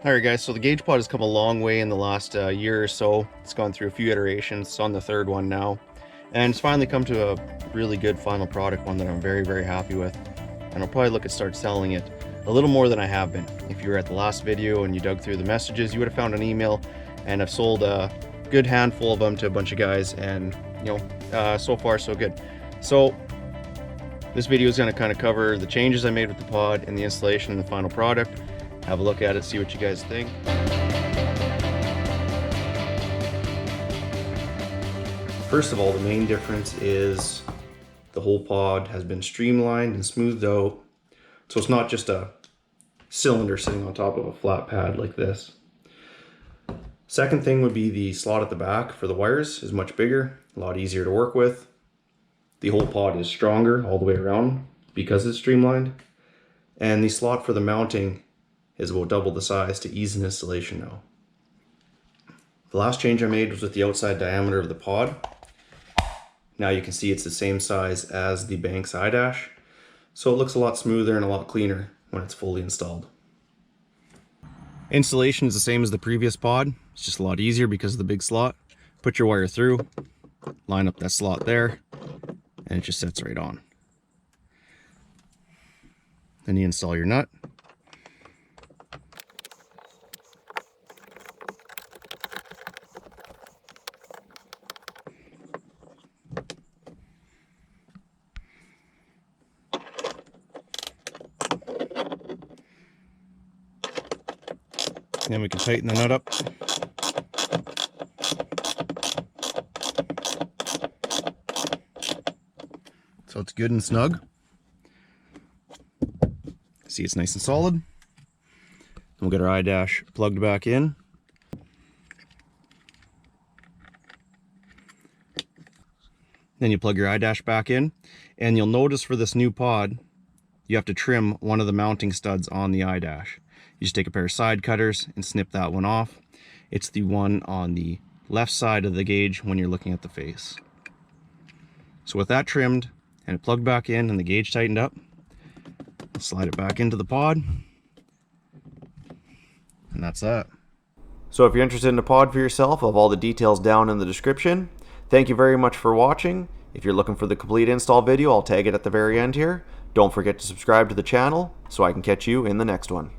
Alright guys, so the gauge pod has come a long way in the last year or so. It's gone through a few iterations. It's on the third one now. And it's finally come to a really good final product, one that I'm very happy with. And I'll probably look at start selling it a little more than I have been. If you were at the last video and you dug through the messages, you would have found an email, and I've sold a good handful of them to a bunch of guys, and so far so good. So this video is going to kind of cover the changes I made with the pod and the installation and the final product. Have a look at it, see what you guys think. First of all, the main difference is the whole pod has been streamlined and smoothed out. So it's not just a cylinder sitting on top of a flat pad like this. Second thing would be the slot at the back for the wires is much bigger, a lot easier to work with. The whole pod is stronger all the way around because it's streamlined. And the slot for the mounting is about double the size to ease an installation now. The last change I made was with the outside diameter of the pod. Now you can see it's the same size as the Banks Idash, so it looks a lot smoother and a lot cleaner when it's fully installed. Installation is the same as the previous pod. It's just a lot easier because of the big slot. Put your wire through, line up that slot there, and it just sits right on. Then you install your nut. Then we can tighten the nut up. So it's good and snug. See, it's nice and solid. Then we'll get our iDash plugged back in. Then you plug your iDash back in, and you'll notice for this new pod, you have to trim one of the mounting studs on the iDash. You just take a pair of side cutters and snip that one off. It's the one on the left side of the gauge when you're looking at the face. So with that trimmed and it plugged back in and the gauge tightened up, slide it back into the pod, and that's that. So if you're interested in a pod for yourself, I'll have all the details down in the description. Thank you very much for watching. If you're looking for the complete install video, I'll tag it at the very end here. Don't forget to subscribe to the channel so I can catch you in the next one.